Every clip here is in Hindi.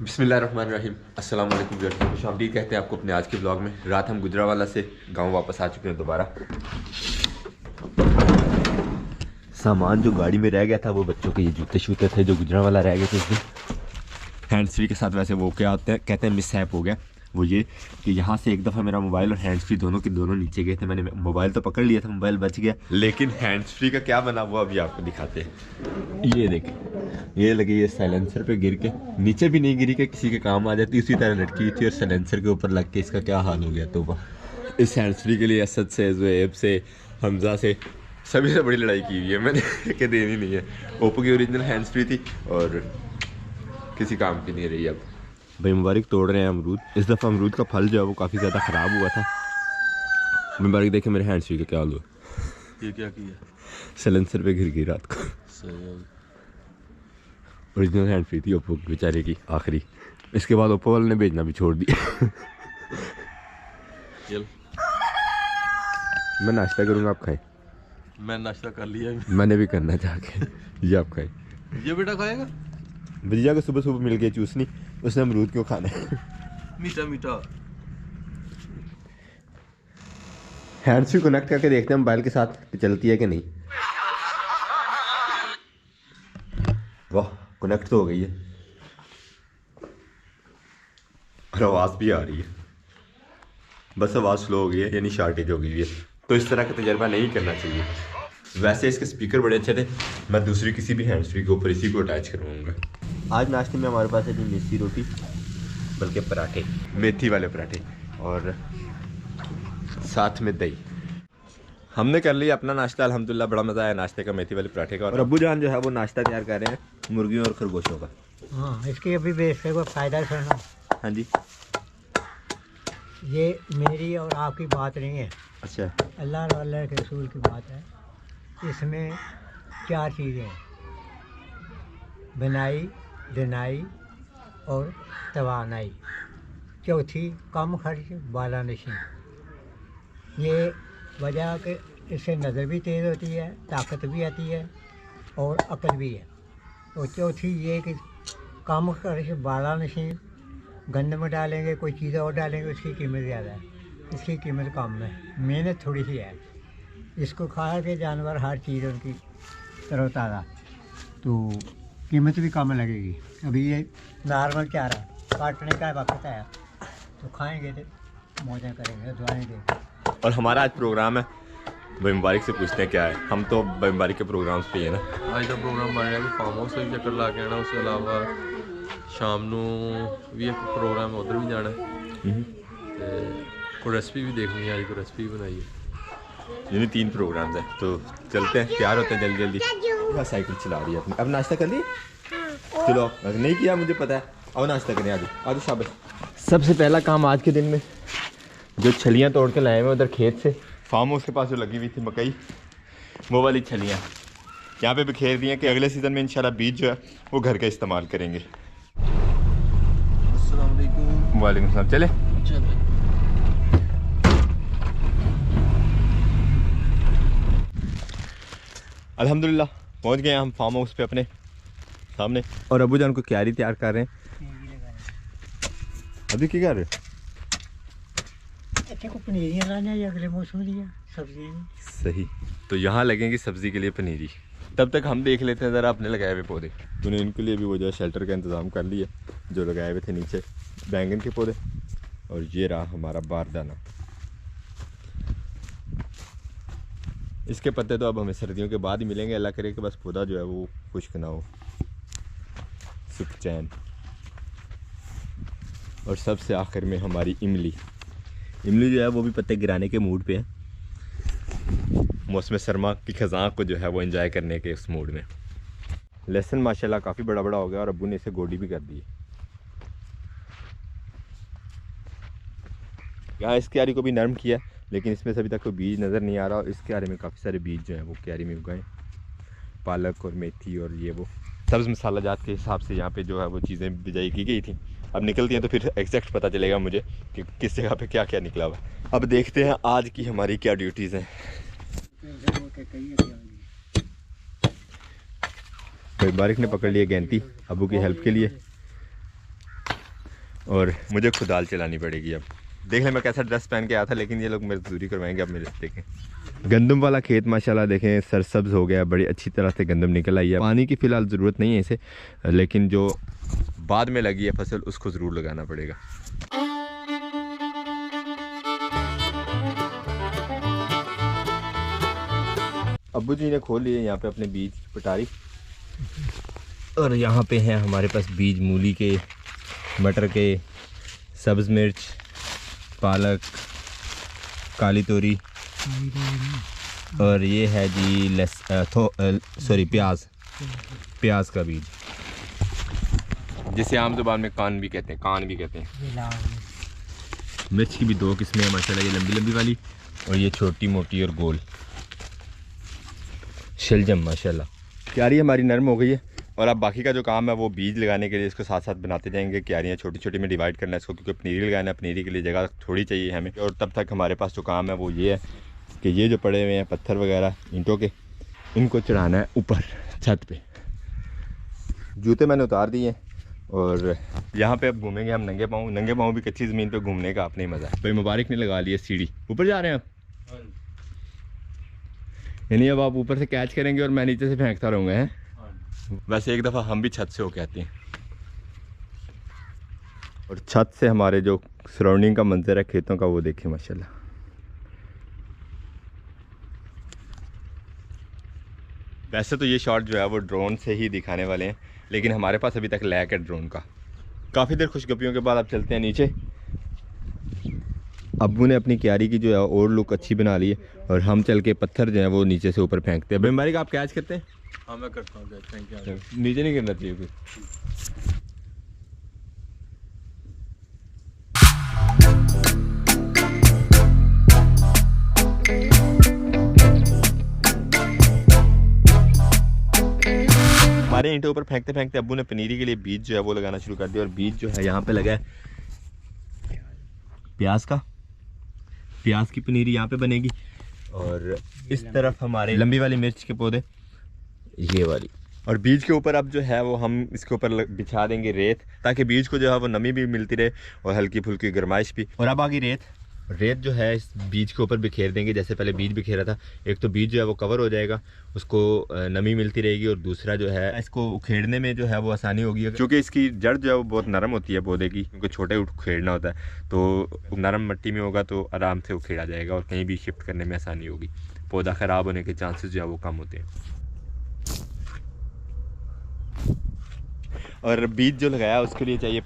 बिस्मिल्लाहिर्रहमानिर्रहीम। अस्सलाम वालेकुम व्यूअर्स, खुशामदीद कहते हैं आपको अपने आज के ब्लॉग में। रात हम गुजरावाला से गांव वापस आ चुके हैं दोबारा। सामान जो गाड़ी में रह गया था वो बच्चों के ये जूते शूते थे जो गुजरावाला रह गए थे उस दिन हैंड्स फ्री के साथ। वैसे वो क्या होते हैं कहते हैं मिसहैप हो गया वो ये कि यहाँ से एक दफ़ा मेरा मोबाइल और हैंड्स फ्री दोनों के दोनों नीचे गए थे। मैंने मोबाइल तो पकड़ लिया था, मोबाइल बच गया, लेकिन हैंड्स फ्री का क्या बना वो अभी आपको दिखाते हैं। ये देखें, ये लगी ये साइलेंसर पे गिर के नीचे भी नहीं गिरी कि किसी के काम आ जाती, उसी तरह लटकी थी और साइलेंसर के ऊपर लग के इसका क्या हाल हो गया। तो इस हैंड्स फ्री के लिए असद से, ज़ुएब से, हमजा से, सभी से बड़ी लड़ाई की हुई है मैंने कि देनी नहीं है। ओप्पो की ओरिजिनल हैंड्स फ्री थी और किसी काम की नहीं रही। अब भाई मुबारक तोड़ रहे हैं अमरूद। इस दफ़ा अमरूद का फल जो है वो काफ़ी ज़्यादा ख़राब हुआ था। मुबारक देखे मेरे हैंड्स फ्री का क्या हाल हुआ। ये क्या किया? साइलेंसर पे गिर गई रात को। ओरिजिनल हैंड फ्री थी ओप्पो बेचारे की आखिरी। इसके बाद ओप्पो वाले ने भेजना भी छोड़ दिया। मैं नाश्ता करूँगा, आप खाए। मैं नाश्ता कर लिया। मैंने भी करना चाह के। ये आप खाए। ये बेटा खाएगा? भैया को सुबह सुबह मिल गई चूसनी, उसने अमरूद क्यों खाना है। मीठा मीठा। हैंड्स फ्री कनेक्ट करके देखते हैं मोबाइल के साथ कि चलती है कि नहीं। वाह, कनेक्ट तो हो गई है और आवाज़ भी आ रही है, बस आवाज़ स्लो हो गई है, यानी शॉर्टेज हो गई है। तो इस तरह का तजर्बा नहीं करना चाहिए। वैसे इसके स्पीकर बड़े अच्छे थे, मैं दूसरी किसी भी हैंड्स फ्री के ऊपर इसी को अटैच करवाऊँगा। आज नाश्ते में हमारे पास है जी मिस्सी रोटी, बल्कि पराठे, मेथी वाले पराठे और साथ में दही। हमने कर लिया अपना नाश्ता अल्हम्दुलिल्लाह, बड़ा मज़ा आया नाश्ते का, मेथी वाले पराठे का। और अब्बू जान जो है वो नाश्ता तैयार कर रहे हैं मुर्गियों और खरगोशों का। हाँ, इसकी अभी बेस पे कोई फ़ायदा सुनना। हाँ जी, ये मेरी और आपकी बात नहीं है, अच्छा, अल्लाह और अल्लाह के रसूल की बात है। इसमें 4 चीज़ें हैं: बनाई, दिनाई और तवानाई। चौथी कम खर्च बाला नशीं। ये वजह कि इससे नज़र भी तेज़ होती है, ताकत भी आती है और अकल भी है। और चौथी ये कि कम खर्च बाला नशीं, गंद में डालेंगे कोई चीज़ और डालेंगे उसकी कीमत ज़्यादा है, इसकी कीमत कम है, मेहनत थोड़ी सी है। इसको खा के जानवर हर चीज़ उनकी तरोताज़ा, तो कीमत भी कम लगेगी। अभी ये नॉर्मल चारा काटने का वक्त है, तो खाएंगे तो मौजें करेंगे, दुआएं देंगे। और हमारा आज प्रोग्राम है, भाई मुबारक से पूछते हैं क्या है। हम तो भाई मुबारक के प्रोग्राम्स पे है ना। आज का प्रोग्राम बन रहा है फार्म हाउस से भी चक्कर ला के आना, उसके अलावा शाम को भी एक प्रोग्राम उधर भी जाना है। कोई रेसिपी भी देखनी है, आज कोई रेसिपी बनाई है। यानी 3 प्रोग्राम्स हैं, तो चलते हैं, तैयार होते हैं जल्दी जल्दी। बस साइकिल चला रही है अपनी। अब नाश्ता कर लिए? चलो, नहीं किया मुझे पता है। अब नाश्ता करें, आज शाबाश। सबसे पहला काम आज के दिन में जो छलियाँ तोड़ के लाए हुए उधर खेत से, फार्म हाउस के पास जो लगी हुई थी मकई, वो वाली छलियाँ यहाँ पे बिखेर दी हैं कि अगले सीज़न में इंशाल्लाह बीज जो है वो घर का इस्तेमाल करेंगे। अस्सलाम वालेकुम। वालेकुम सलाम। चले अल्हम्दुलिल्लाह पहुँच गए हम फार्म हाउस पे अपने सामने, और अबू जान को क्यारी तैयार कर रहे हैं। अभी क्या कर रहे हैं? अच्छे को पनीरियाँ लाना है, अगले मौसम लिया सब्जी। सही, तो यहाँ लगेंगी सब्ज़ी के लिए पनीरी। तब तक हम देख लेते हैं ज़रा अपने लगाए हुए पौधे। तूने इनके लिए भी वो जो है शेल्टर का इंतज़ाम कर लिया, जो लगाए हुए थे नीचे बैंगन के पौधे। और ये रहा हमारा बारदाना। इसके पत्ते तो अब हमें सर्दियों के बाद ही मिलेंगे, अल्लाह करे कि बस पौधा जो है वो खुश्क ना हो, सुख चैन। और सबसे आखिर में हमारी इमली। इमली जो है वो भी पत्ते गिराने के मूड पे है, मौसम सरमा की ख़ज़ां को जो है वो एंजॉय करने के उस मूड में। लहसुन माशाल्लाह काफ़ी बड़ा बड़ा हो गया और अब्बू ने इसे गोडी भी कर दी। यहाँ इस क्यारी को भी नरम किया, लेकिन इसमें से अभी तक कोई बीज नज़र नहीं आ रहा। और इस क्यारी में काफ़ी सारे बीज जो हैं वो क्यारी में उगाए, पालक और मेथी और ये वो सब्ज़ मसाला जात के हिसाब से यहाँ पे जो है वो चीज़ें बिजाई की गई थी। अब निकलती हैं तो फिर एग्जैक्ट पता चलेगा मुझे कि किस जगह पे क्या क्या निकला हुआ। अब देखते हैं आज की हमारी क्या ड्यूटीज़ हैं। भाई बारिक ने पकड़ लिया गैंती अबू की हेल्प के लिए। और मुझे खुद दाल चलानी पड़ेगी। अब देख लें मैं कैसा ड्रेस पहन के आया था, लेकिन ये लोग मजदूरी करवाएंगे। अब मेरे देखें गंदम वाला खेत माशाल्लाह देखें सरसब्ज हो गया, बड़ी अच्छी तरह से गंदम निकल आई है। पानी की फ़िलहाल ज़रूरत नहीं है इसे, लेकिन जो बाद में लगी है फसल उसको ज़रूर लगाना पड़ेगा। अब्बू जी ने खोल लिए यहाँ पे अपने बीज पटारी, और यहाँ पे हैं हमारे पास बीज मूली के, मटर के, सब्ज़ मिर्च, पालक, काली तोरी, और ये है जी प्याज का बीज, जिसे आम जुबान में कान भी कहते हैं। मिर्च की भी 2 किस्में हैं माशाल्लाह, ये लंबी लंबी वाली और ये छोटी मोटी और गोल शलजम माशाल्लाह। क्यारी हमारी नरम हो गई है, और अब बाकी का जो काम है वो बीज लगाने के लिए इसको साथ साथ बनाते जाएंगे। क्यारियाँ छोटी छोटी में डिवाइड करना है इसको, क्योंकि पनीरी लगाना है, पनीरी के लिए जगह थोड़ी चाहिए हमें। और तब तक हमारे पास जो काम है वो ये है कि ये जो पड़े हुए हैं पत्थर वगैरह ईंटों के, इनको चढ़ाना है ऊपर छत पे। जूते मैंने उतार दिए हैं और यहाँ पे अब घूमेंगे हम नंगे पाँव भी कच्ची ज़मीन पे घूमने का अपना ही मज़ा है। भाई मुबारक ने लगा लिया सीढ़ी, ऊपर जा रहे हैं आप, यानी अब आप ऊपर से कैच करेंगे और मैं नीचे से फेंकता रहूँगा। हैं वैसे एक दफ़ा हम भी छत से होके आते हैं, और छत से हमारे जो सराउंडिंग का मंजर है खेतों का वो देखें माशाल्लाह। वैसे तो ये शॉट जो है वो ड्रोन से ही दिखाने वाले हैं, लेकिन हमारे पास अभी तक लैक है ड्रोन का। काफ़ी देर खुशगपियों के बाद अब चलते हैं नीचे। अब्बू ने अपनी क्यारी की जो है और लुक अच्छी बना ली है, और हम चल के पत्थर जो है वो नीचे से ऊपर फेंकते हैं। भाई मारिक आप कैच करते हैं? हाँ मैं करता हूँ, नीचे नहीं करना चाहिए कुछ। हमारे ईंटों ऊपर फेंकते फेंकते अब्बू ने पनीरी के लिए बीज जो है वो लगाना शुरू कर दिया, और बीज जो है यहाँ पे लगा है प्याज की पनीरी यहाँ पे बनेगी, और इस तरफ हमारे लंबी वाली मिर्च के पौधे ये वाली, और बीज के ऊपर अब जो है वो हम इसके ऊपर बिछा देंगे रेत, ताकि बीज को जो है वो नमी भी मिलती रहे और हल्की फुल्की गर्माइश भी। और अब आ गई रेत जो है इस बीज के ऊपर बिखेर देंगे, जैसे पहले बीज बिखेरा था। एक तो बीज जो है वो कवर हो जाएगा, उसको नमी मिलती रहेगी, और दूसरा जो है इसको उखेड़ने में जो है वो आसानी होगी, क्योंकि इसकी जड़ जो है वो बहुत नरम होती है पौधे की, क्योंकि छोटे उखेड़ना होता है, तो नरम मिट्टी में होगा तो आराम से उखेड़ा जाएगा और कहीं भी शिफ्ट करने में आसानी होगी। पौधा ख़राब होने के चांसेस जो है वो कम होते हैं। और बीज जो लगाया उसके लिए चाहिए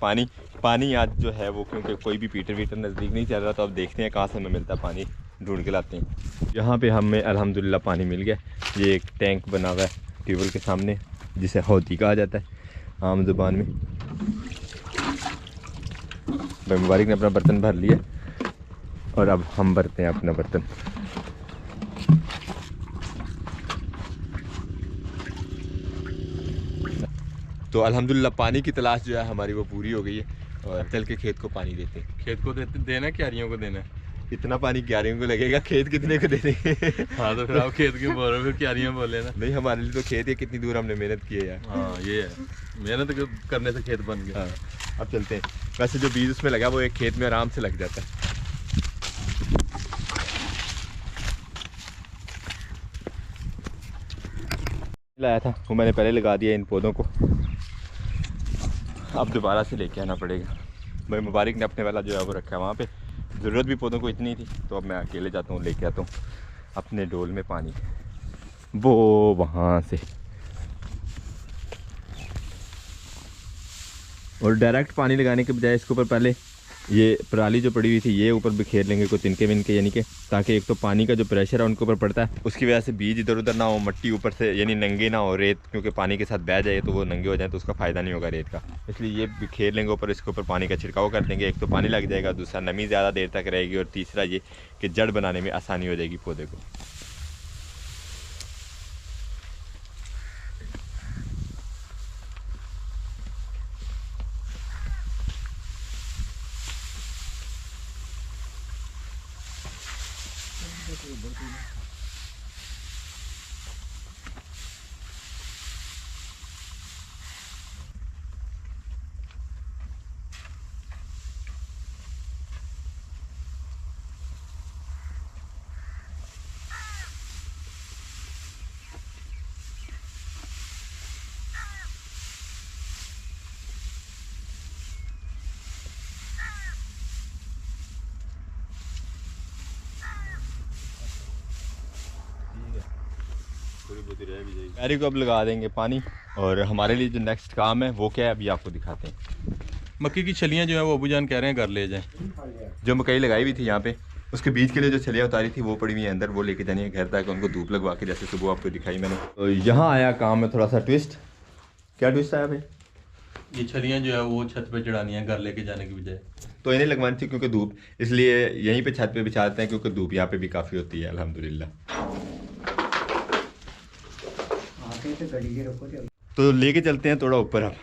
पानी आज जो है वो, क्योंकि कोई भी वीटर नज़दीक नहीं चल रहा, तो अब देखते हैं कहाँ से हमें मिलता पानी, ढूंढ के लाते हैं। यहाँ पे हमें अल्हम्दुलिल्लाह पानी मिल गया। ये एक टैंक बना हुआ है ट्यूबवेल के सामने, जिसे हौदी कहा जाता है आम ज़ुबान में। भाई मुबारक ने अपना बर्तन भर लिया, और अब हम भरते हैं अपना बर्तन। तो अल्हम्दुलिल्लाह पानी की तलाश जो है हमारी वो पूरी हो गई है, और चल के खेत को पानी देते हैं। खेत को देना, क्यारियों को देना। इतना पानी क्यारियों को लगेगा, खेत कितने को दे देंगे? हाँ तो फिर आप खेत क्यों बोल रहे हो, फिर क्यारियाँ बोले ना। नहीं हमारे लिए तो खेत है, कितनी दूर हमने मेहनत की है यार। हाँ ये है, मेहनत करने से खेत बन गया। हाँ अब चलते हैं। वैसे जो बीज उसमें लगा वो एक खेत में आराम से लग जाता है। लाया था वो मैंने पहले लगा दिया इन पौधों को, अब दोबारा से लेके आना पड़ेगा। भाई मुबारक ने अपने वाला जो है वो रखा है वहाँ पे, ज़रूरत भी पौधों को इतनी थी, तो अब मैं अकेले जाता हूँ लेके आता हूँ अपने डोल में पानी, वो वहाँ से। और डायरेक्ट पानी लगाने के बजाय इसके ऊपर पहले ये पराली जो पड़ी हुई थी ये ऊपर बिखेर लेंगे कुछ तिनके विनके, यानी कि ताकि एक तो पानी का जो प्रेशर है उनके ऊपर पड़ता है, उसकी वजह से बीज इधर उधर ना हो, मट्टी ऊपर से यानी नंगे ना हो, रेत क्योंकि पानी के साथ बह जाए तो वो नंगे हो जाए तो उसका फ़ायदा नहीं होगा रेत का। इसलिए ये बिखेर लेंगे ऊपर, इसके ऊपर पानी का छिड़काव कर देंगे। एक तो पानी लग जाएगा, दूसरा नमी ज़्यादा देर तक रहेगी, और तीसरा ये कि जड़ बनाने में आसानी हो जाएगी पौधे को। क्यारी को अब लगा देंगे पानी, और हमारे लिए जो नेक्स्ट काम है वो क्या है अभी आपको दिखाते हैं। मक्की की छलियाँ जो है वो अबू जान कह रहे हैं घर ले जाएं। जो मकई लगाई हुई थी यहाँ पे, उसके बीज के लिए जो छलियाँ उतारी थी वो पड़ी हुई है अंदर, वो लेके जानी है घर तक, उनको धूप लगवा के, जैसे सुबह आपको दिखाई मैंने। तो यहाँ आया काम में थोड़ा सा ट्विस्ट। क्या ट्विस्ट आया भाई? ये छलियाँ जो है वो छत पे चढ़ानी है घर लेके जाने की बजाय। तो इन्हें लगवानी थी क्योंकि धूप, इसलिए यहीं पे छत पे बिछाते हैं क्योंकि धूप यहाँ पे भी काफ़ी होती है अल्हम्दुलिल्लाह। आके तो गड़ी के रखो ते तो लेके चलते हैं थोड़ा ऊपर अब।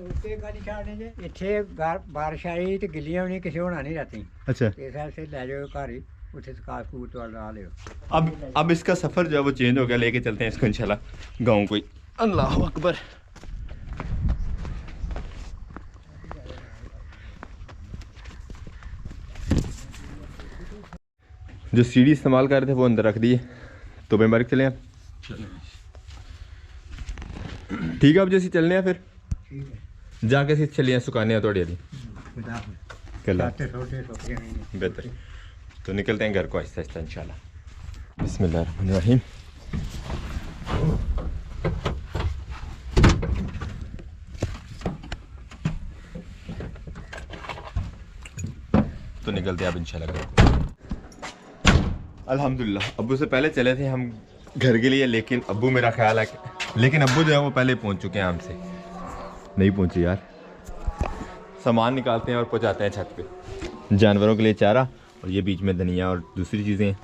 ਉੱਤੇ ਗਾੜੀ ਛਾੜਨੇ ਜੇ ਇੱਥੇ ਬਾਰਿਸ਼ ਆਈ ਤੇ ਗਿੱਲੀਆਂ ਹੋਣੀ ਕਿਸੇ ਹੋਣਾ ਨਹੀਂ ਰਾਤੀ अच्छा, ਇਸ ਵਾਸਤੇ ਲੈ ਜਾਓ ਘਰ ਹੀ ਉੱਥੇ ਸਕਾਸ ਕੂਟ ਵਾਲਾ ਲਾ ਲਿਓ अब इसका सफ़र जो है वो चेंज हो गया, लेके चलते हैं इसको इंशाल्लाह गाँव कोई। अल्लाह अकबर। जो सीढ़ी इस्तेमाल कर रहे थे वो अंदर रख दिए, तो बेमारिक चले आप। ठीक है, अब जैसे चलने हैं फिर ਠੀਕ ਹੈ जाके से चलिए सुखाने हैं थोड़ी अभी ਖੁਦਾ कल ਛੱਤੇ ਛੋਟੇ ਸੁੱਕ ਜਾਣਗੇ बेहतर। तो निकलते हैं घर को आहिस्ता आहिस्ता इंशाल्लाह। बिस्मिल्लाहिर्रहमानिर्रहीम। तो निकलते हैं अब इंशाल्लाह घर को। अल्हम्दुलिल्लाह अब्बू से पहले चले थे हम घर के लिए, लेकिन अब्बू मेरा ख्याल है लेकिन अब्बू जो है वो पहले पहुंच चुके हैं, हमसे नहीं पहुंचे यार। सामान निकालते हैं और पहुंचाते हैं छत पे, जानवरों के लिए चारा, और ये बीच में धनिया और दूसरी चीज़ें हैं।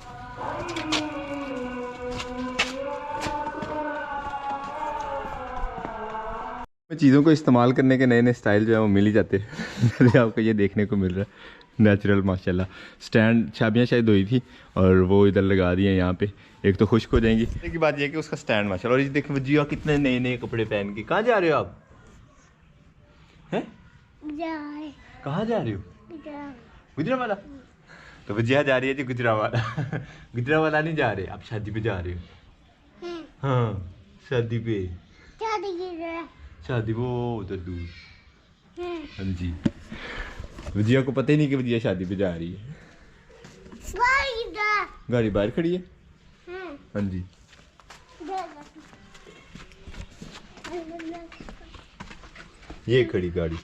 चीज़ों को इस्तेमाल करने के नए नए स्टाइल जो है वो मिल ही जाते हैं। जैसे आपको ये देखने को मिल रहा है नेचुरल माशाल्लाह। स्टैंड चाबियाँ शायद धोई थी और वो इधर लगा दी हैं यहाँ पे, एक तो खुश्क हो जाएंगी। एक बात ये है कि उसका स्टैंड माशाल्लाह। और ये देखो जिया कितने नए नए कपड़े पहन के, कहाँ जा रहे हो आप? हैं कहाँ जा रहे हो? गुजरावाला। तो वजिया जा रही है जी गुजरावाला। गुजरावाला नहीं जा रहे, आप शादी पे जा रहे हो? हाँ शादी पे, शादी वो उधर दूर। हाँ जी, वजिया को पता ही नहीं कि वजिया शादी पे जा रही है। गाड़ी बाहर खड़ी है। हाँ जी, ये खड़ी गाड़ी।